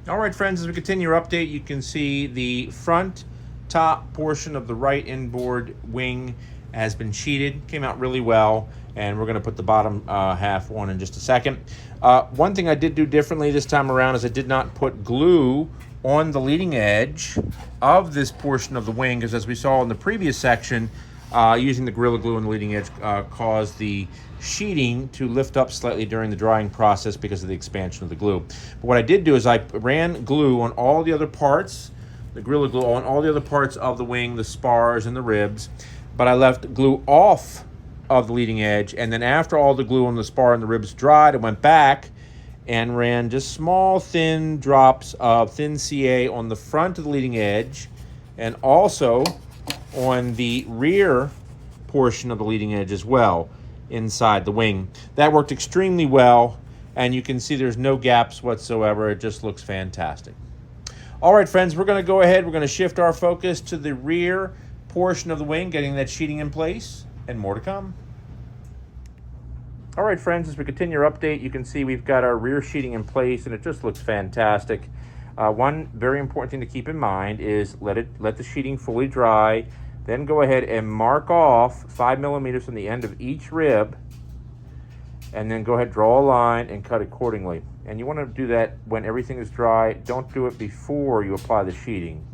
All right, friends, as we continue our update, you can see the front top portion of the right inboard wing has been sheeted. Came out really well, and we're going to put the bottom half on in just a second. One thing I did do differently this time around is I did not put glue on the leading edge of this portion of the wing, because as we saw in the previous section, using the Gorilla Glue on the leading edge caused the sheeting to lift up slightly during the drying process because of the expansion of the glue. But what I did do is I ran glue on all the other parts, the Gorilla Glue on all the other parts of the wing, the spars and the ribs, but I left glue off of the leading edge, and then after all the glue on the spar and the ribs dried, I went back and ran just small thin drops of thin CA on the front of the leading edge and also on the rear portion of the leading edge as well inside the wing. That worked extremely well, and you can see there's no gaps whatsoever. It just looks fantastic. All right, friends, we're going to go ahead. We're going to shift our focus to the rear portion of the wing, getting that sheeting in place, and more to come. All right, friends, as we continue our update, you can see we've got our rear sheeting in place, and it just looks fantastic. One very important thing to keep in mind is let the sheeting fully dry. Then go ahead and mark off 5 millimeters from the end of each rib, and then go ahead, draw a line, and cut accordingly. And you want to do that when everything is dry. Don't do it before you apply the sheeting,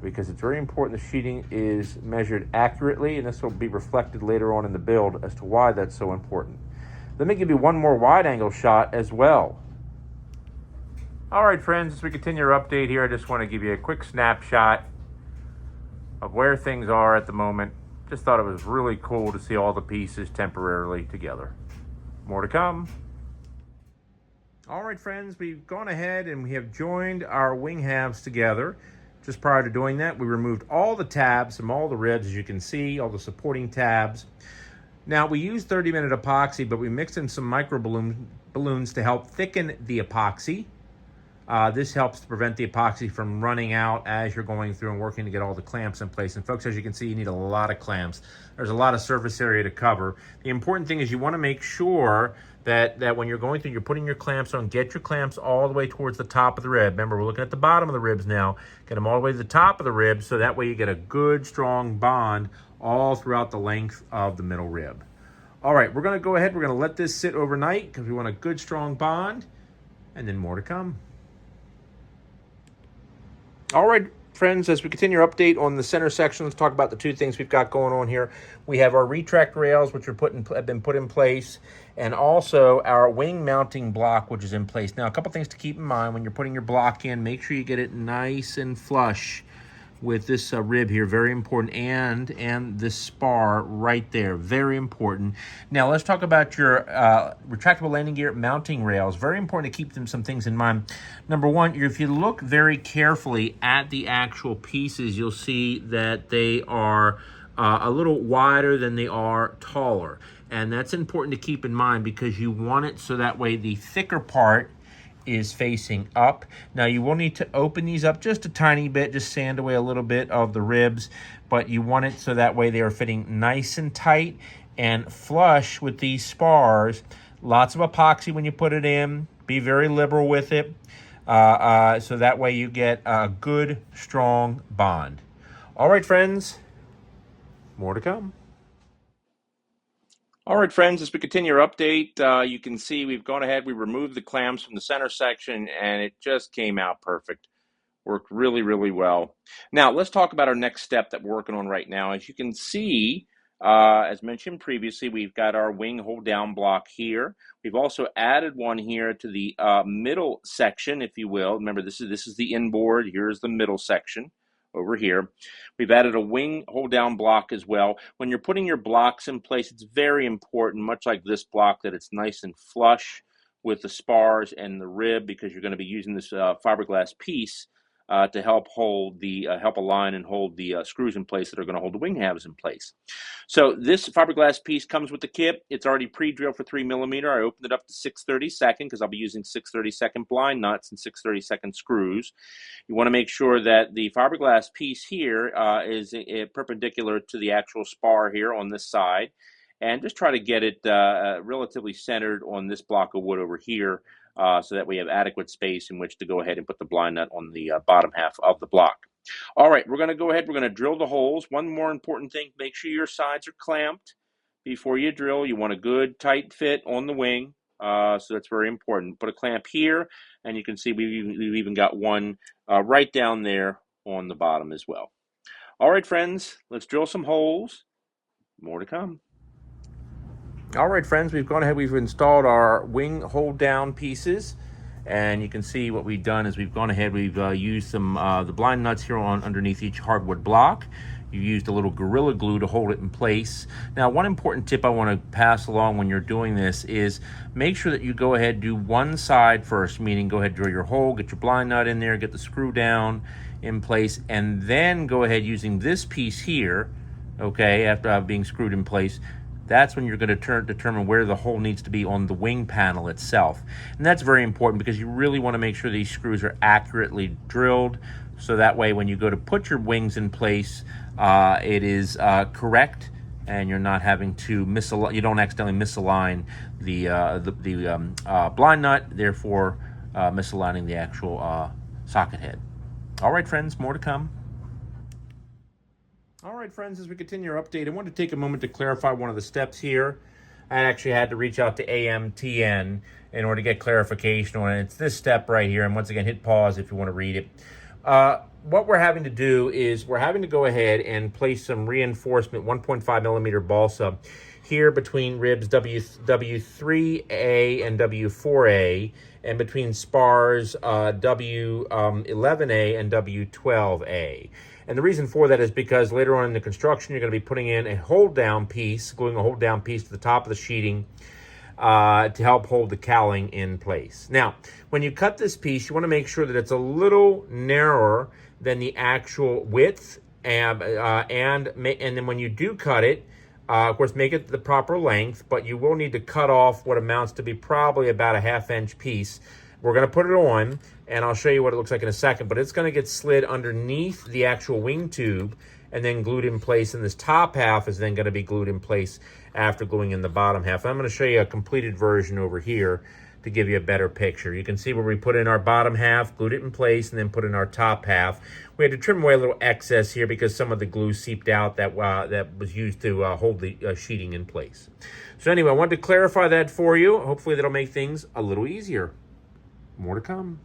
because it's very important the sheeting is measured accurately, and this will be reflected later on in the build as to why that's so important. Let me give you one more wide-angle shot as well. All right, friends, as we continue our update here, I just want to give you a quick snapshot of where things are at the moment. Just thought it was really cool to see all the pieces temporarily together. More to come. All right, friends, we've gone ahead and we have joined our wing halves together. Just prior to doing that, we removed all the tabs from all the ribs, as you can see, all the supporting tabs. Now, we used 30-minute epoxy, but we mixed in some micro balloons to help thicken the epoxy. This helps to prevent the epoxy from running out as you're going through and working to get all the clamps in place. And folks, as you can see, you need a lot of clamps. There's a lot of surface area to cover. The important thing is you want to make sure that when you're going through, you're putting your clamps on, get your clamps all the way towards the top of the rib. Remember, we're looking at the bottom of the ribs now. Get them all the way to the top of the rib, so that way you get a good, strong bond all throughout the length of the middle rib. All right, we're going to go ahead. We're going to let this sit overnight because we want a good, strong bond, and then more to come. All right, friends, as we continue our update on the center section, let's talk about the two things we've got going on here. We have our retract rails, which have been put in place, and also our wing mounting block, which is in place. Now, a couple things to keep in mind when you're putting your block in. Make sure you get it nice and flush with this rib here, very important, and this spar right there, very important. Now let's talk about your retractable landing gear mounting rails. Very important to keep some things in mind. Number one, if you look very carefully at the actual pieces, you'll see that they are a little wider than they are taller. And that's important to keep in mind because you want it so that way the thicker part is facing up. Now you will need to open these up just a tiny bit, just sand away a little bit of the ribs, but you want it so that way they are fitting nice and tight and flush with these spars. Lots of epoxy when you put it in. Be very liberal with it, so that way you get a good, strong bond. All right, friends, more to come. All right, friends, as we continue our update, you can see we've gone ahead, we removed the clamps from the center section, and it just came out perfect. Worked really, really well. Now, let's talk about our next step that we're working on right now. As you can see, as mentioned previously, we've got our wing hold down block here. We've also added one here to the middle section, if you will. Remember, this is the inboard. Here's the middle section over here. We've added a wing hold down block as well. When you're putting your blocks in place, it's very important, much like this block, that it's nice and flush with the spars and the rib, because you're going to be using this fiberglass piece to help hold the help align and hold the screws in place that are going to hold the wing halves in place. So this fiberglass piece comes with the kit. It's already pre-drilled for 3 millimeter. I opened it up to 6/32 because I'll be using 6/32 blind nuts and 6/32 screws. You want to make sure that the fiberglass piece here is perpendicular to the actual spar here on this side. and just try to get it relatively centered on this block of wood over here, so that we have adequate space in which to go ahead and put the blind nut on the bottom half of the block. All right, we're going to go ahead, we're going to drill the holes. One more important thing, make sure your sides are clamped before you drill. You want a good tight fit on the wing, so that's very important. Put a clamp here, and you can see we've even got one right down there on the bottom as well. All right, friends, let's drill some holes. More to come. All right, friends, we've gone ahead, we've installed our wing hold down pieces, and you can see what we've done is we've gone ahead, we've used some the blind nuts here on underneath each hardwood block. You used a little Gorilla Glue to hold it in place. Now, one important tip I want to pass along when you're doing this is make sure that you go ahead, do one side first, meaning go ahead, drill your hole, get your blind nut in there, get the screw down in place, and then go ahead using this piece here, okay, after being screwed in place. That's when you're going to determine where the hole needs to be on the wing panel itself. And that's very important because you really want to make sure these screws are accurately drilled, so that way when you go to put your wings in place, it is correct, and you're not having to you don't accidentally misalign the blind nut, therefore misaligning the actual socket head. All right, friends, more to come. All right, friends, as we continue our update, I want to take a moment to clarify one of the steps here. I actually had to reach out to AMTN in order to get clarification on it. It's this step right here, and once again, hit pause if you want to read it. What we're having to do is we're having to go ahead and place some reinforcement 1.5 millimeter balsa here between ribs W3A and W4A, and between spars W11A and W12A. And the reason for that is because later on in the construction, you're going to be putting in a hold down piece, gluing a hold down piece to the top of the sheeting to help hold the cowling in place. Now, when you cut this piece, you want to make sure that it's a little narrower than the actual width, and then when you do cut it, of course, make it the proper length, but you will need to cut off what amounts to be probably about a 1/2 inch piece. We're going to put it on, and I'll show you what it looks like in a second, but it's going to get slid underneath the actual wing tube and then glued in place, and this top half is then going to be glued in place after gluing in the bottom half. I'm going to show you a completed version over here to give you a better picture. You can see where we put in our bottom half, glued it in place, and then put in our top half. We had to trim away a little excess here because some of the glue seeped out that was used to hold the sheeting in place. So anyway, I wanted to clarify that for you. Hopefully that'll make things a little easier. More to come.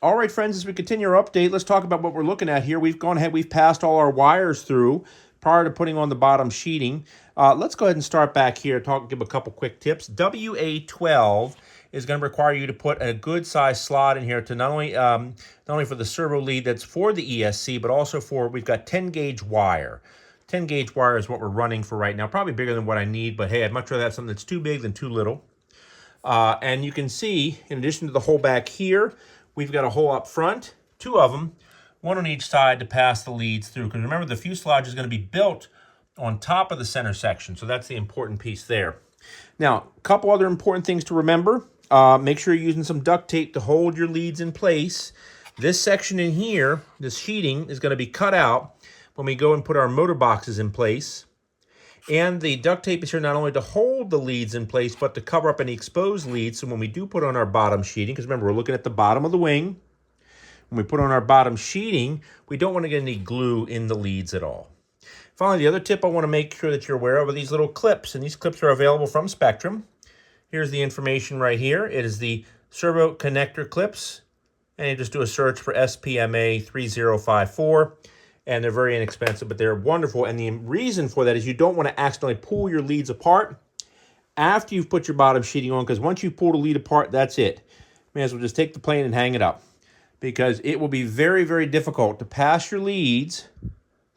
All right, friends, as we continue our update, let's talk about what we're looking at here. We've gone ahead, we've passed all our wires through prior to putting on the bottom sheeting. Let's go ahead and start back here, give a couple quick tips. WA12 is going to require you to put a good size slot in here to not only for the servo lead that's for the ESC, but also we've got 10 gauge wire. 10 gauge wire is what we're running for right now, probably bigger than what I need, but hey, I'd much rather have something that's too big than too little. And you can see, in addition to the hole back here, we've got a hole up front, 2 of them, one on each side to pass the leads through. Because remember, the fuselage is going to be built on top of the center section, so that's the important piece there. Now, a couple other important things to remember. Make sure you're using some duct tape to hold your leads in place. This section in here, this sheeting, is going to be cut out when we go and put our motor boxes in place. And the duct tape is here not only to hold the leads in place, but to cover up any exposed leads. So when we do put on our bottom sheeting, because remember, we're looking at the bottom of the wing. When we put on our bottom sheeting, we don't want to get any glue in the leads at all. Finally, the other tip I want to make sure that you're aware of are these little clips. And these clips are available from Spectrum. Here's the information right here. It is the servo connector clips. And you just do a search for SPMA 3054. And they're very inexpensive, but they're wonderful. And the reason for that is you don't want to accidentally pull your leads apart after you've put your bottom sheeting on, because once you pull the lead apart, that's it. May as well just take the plane and hang it up, because it will be very, very difficult to pass your leads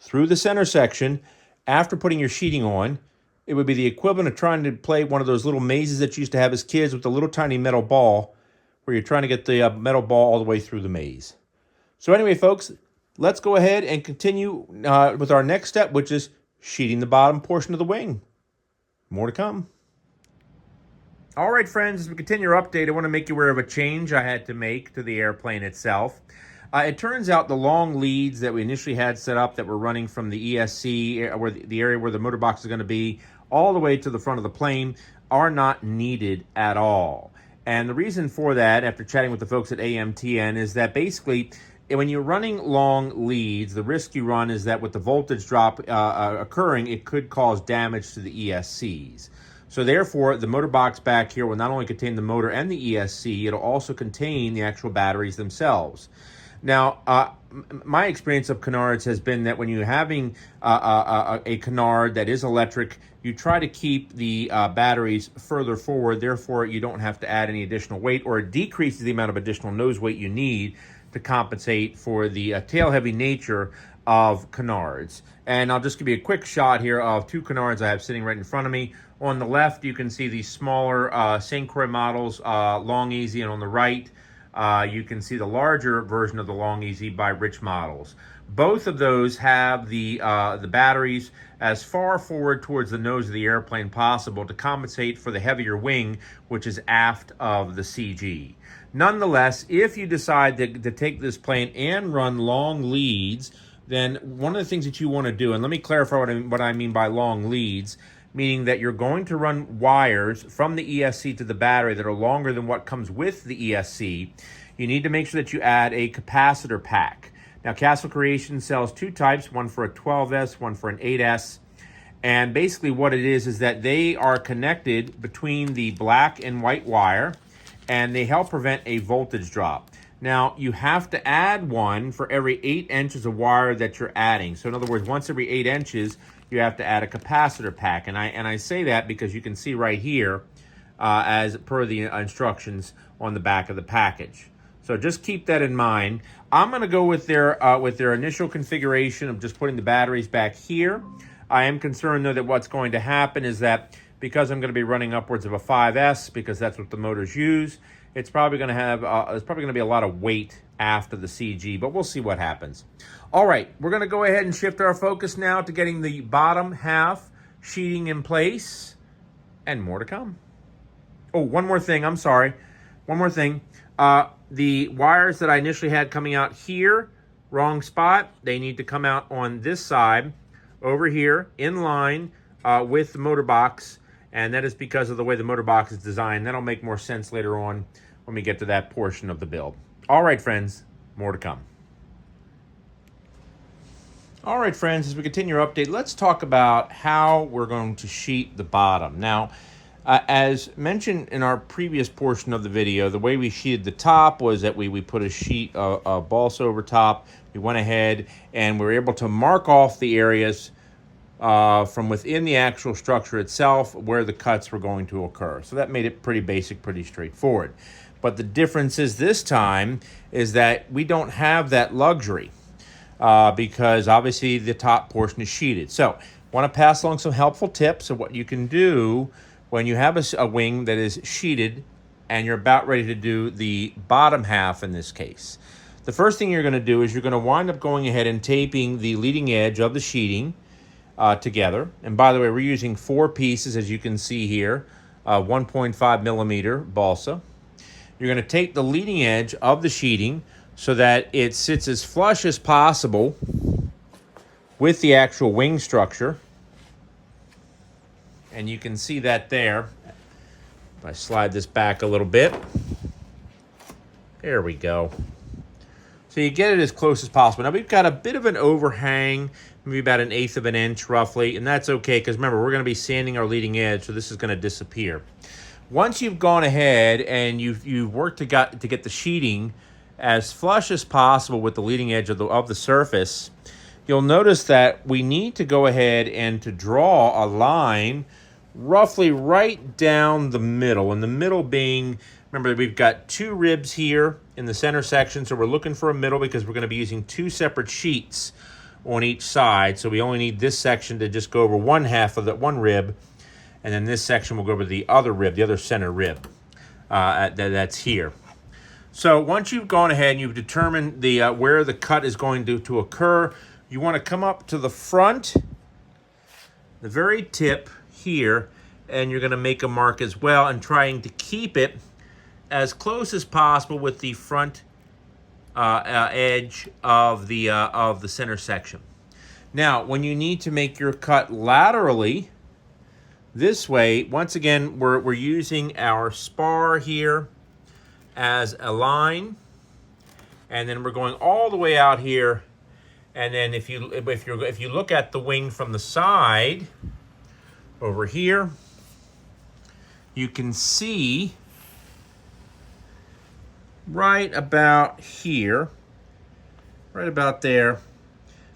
through the center section after putting your sheeting on. It would be the equivalent of trying to play one of those little mazes that you used to have as kids with the little tiny metal ball, where you're trying to get the metal ball all the way through the maze. So anyway, folks, let's go ahead and continue with our next step, which is sheeting the bottom portion of the wing. More to come. All right, friends, as we continue our update, I want to make you aware of a change I had to make to the airplane itself. It turns out the long leads that we initially had set up that were running from the ESC, where the area where the motor box is going to be, all the way to the front of the plane are not needed at all. And the reason for that, after chatting with the folks at AMTN, is that basically when you're running long leads, the risk you run is that with the voltage drop occurring, it could cause damage to the ESCs. So therefore, the motor box back here will not only contain the motor and the ESC, it'll also contain the actual batteries themselves. Now, my experience of canards has been that when you're having a canard that is electric, you try to keep the batteries further forward. Therefore, you don't have to add any additional weight, or it decreases the amount of additional nose weight you need to compensate for the tail-heavy nature of canards. And I'll just give you a quick shot here of two canards I have sitting right in front of me. On the left, you can see the smaller St. Croix models, Long Easy, and on the right, you can see the larger version of the Long Easy by Rich Models. Both of those have the batteries as far forward towards the nose of the airplane possible to compensate for the heavier wing, which is aft of the CG. Nonetheless, if you decide to take this plane and run long leads, then one of the things that you want to do, and let me clarify what I mean by long leads, meaning that you're going to run wires from the ESC to the battery that are longer than what comes with the ESC. You need to make sure that you add a capacitor pack. Now, Castle Creation sells two types, one for a 12S, one for an 8S. And basically what it is that they are connected between the black and white wire, and they help prevent a voltage drop. Now, you have to add one for every 8 inches of wire that you're adding. So in other words, once every 8 inches, you have to add a capacitor pack. And I say that because you can see right here, as per the instructions on the back of the package. So just keep that in mind. I'm going to go with their initial configuration of just putting the batteries back here. I am concerned, though, that what's going to happen is that because I'm going to be running upwards of a 5S, because that's what the motors use, it's probably going to have there's probably going to be a lot of weight after the CG, but we'll see what happens. All right, we're going to go ahead and shift our focus now to getting the bottom half sheeting in place, and more to come. Oh, one more thing. I'm sorry. One more thing. The wires that I initially had coming out here, wrong spot. They need to come out on this side, over here, in line with the motor box. And that is because of the way the motor box is designed. That'll make more sense later on when we get to that portion of the build. All right, friends, more to come. All right, friends, as we continue our update, let's talk about how we're going to sheet the bottom. Now, as mentioned in our previous portion of the video, the way we sheeted the top was that we put a sheet of balsa over top. We went ahead and we were able to mark off the areas from within the actual structure itself where the cuts were going to occur. So that made it pretty basic, pretty straightforward. But the difference is this time is that we don't have that luxury because obviously the top portion is sheeted. So I want to pass along some helpful tips of what you can do when you have a wing that is sheeted and you're about ready to do the bottom half in this case. The first thing you're going to do is you're going to wind up going ahead and taping the leading edge of the sheeting together. And by the way, we're using 4 pieces, as you can see here, 1.5 millimeter balsa. You're going to take the leading edge of the sheeting so that it sits as flush as possible with the actual wing structure. And you can see that there. If I slide this back a little bit. There we go. So you get it as close as possible. Now we've got a bit of an overhang, maybe about 1/8 of an inch roughly, and that's okay because remember, we're going to be sanding our leading edge, so this is going to disappear. Once you've gone ahead and you've worked to get the sheeting as flush as possible with the leading edge of the surface, you'll notice that we need to go ahead and to draw a line roughly right down the middle, and the middle being, remember, we've got 2 ribs here in the center section, so we're looking for a middle because we're going to be using 2 separate sheets on each side. So we only need this section to just go over one half of that one rib, and then this section will go over the other rib, the other center rib that's here. So once you've gone ahead and you've determined the where the cut is going to occur, you want to come up to the front, the very tip here, and you're going to make a mark as well, and trying to keep it as close as possible with the front edge of the center section. Now, when you need to make your cut laterally This way, once again, we're using our spar here as a line, and then we're going all the way out here. And then if you look at the wing from the side over here, you can see right about here, right about there,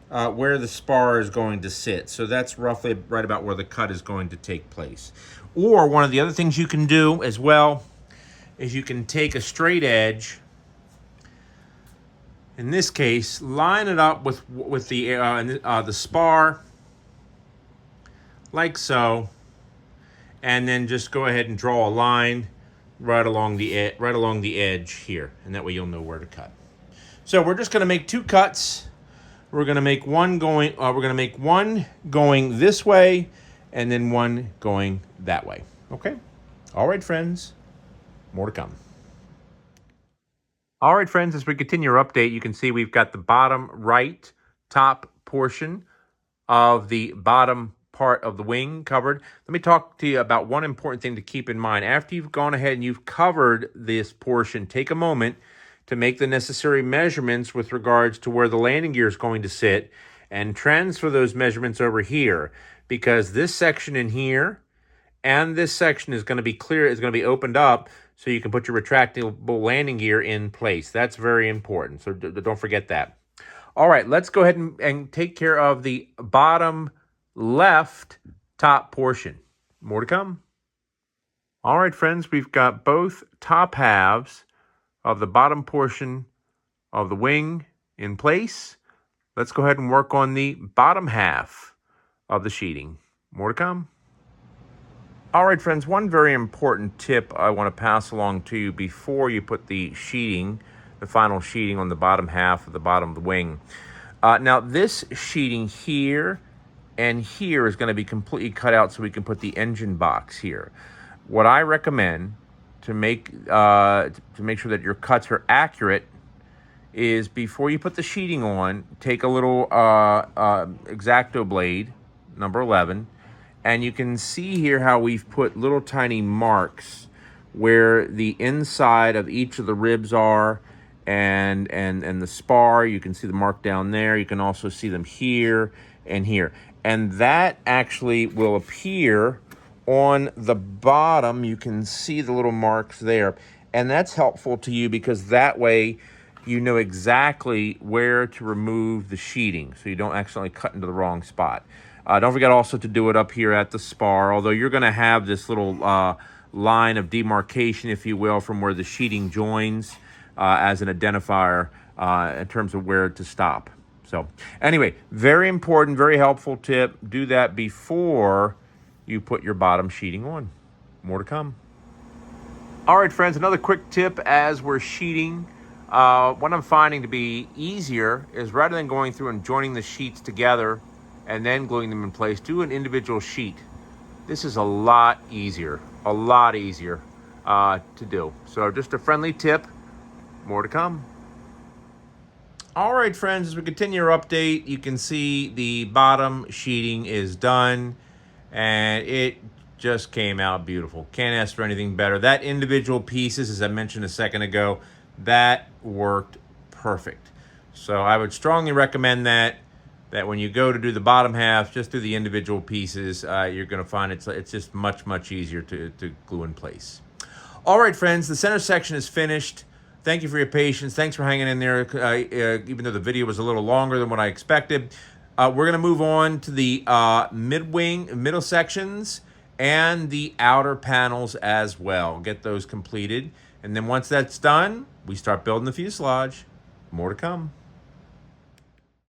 where the spar is going to sit. So that's roughly right about where the cut is going to take place. Or one of the other things you can do as well is you can take a straight edge. In this case, line it up with the spar, like so, and then just go ahead and draw a line right along the edge here, and that way you'll know where to cut. So we're just going to make two cuts. We're going to make one going. This way, and then one going that way. Okay. All right, friends. More to come. All right, friends. As we continue our update, you can see we've got the bottom right top portion of the bottom part of the wing covered. Let me talk to you about one important thing to keep in mind. After you've gone ahead and you've covered this portion, take a moment to make the necessary measurements with regards to where the landing gear is going to sit and transfer those measurements over here, because this section in here and this section is going to be clear, is going to be opened up so you can put your retractable landing gear in place. That's very important, so don't forget that. All right, let's go ahead and take care of the bottom left top portion. More to come. All right, friends, we've got both top halves of the bottom portion of the wing in place. Let's go ahead and work on the bottom half of the sheeting. More to come. All right, friends, one very important tip I want to pass along to you before you put the sheeting, the final sheeting on the bottom half of the bottom of the wing. Now, this sheeting here and here is going to be completely cut out so we can put the engine box here. What I recommend to make sure that your cuts are accurate is before you put the sheeting on, take a little X-Acto blade, number 11, and you can see here how we've put little tiny marks where the inside of each of the ribs are, and the spar. You can see the mark down there. You can also see them here and here. And that actually will appear on the bottom. You can see the little marks there. And that's helpful to you because that way you know exactly where to remove the sheeting so you don't accidentally cut into the wrong spot. Don't forget also to do it up here at the spar, although you're going to have this little line of demarcation, if you will, from where the sheeting joins as an identifier in terms of where to stop. So anyway, very important, very helpful tip. Do that before you put your bottom sheeting on. More to come. All right, friends, another quick tip as we're sheeting. What I'm finding to be easier is rather than going through and joining the sheets together and then gluing them in place, do an individual sheet. This is a lot easier to do. So just a friendly tip. More to come. All right, friends, as we continue our update, you can see the bottom sheeting is done, and it just came out beautiful. Can't ask for anything better. That individual pieces, as I mentioned a second ago, that worked perfect. So I would strongly recommend that when you go to do the bottom half, just do the individual pieces. You're going to find it's just much easier to glue in place. All right, friends, the center section is finished. Thank you for your patience. Thanks for hanging in there, even though the video was a little longer than what I expected. We're going to move on to the middle sections and the outer panels as well. Get those completed. And then once that's done, we start building the fuselage. More to come.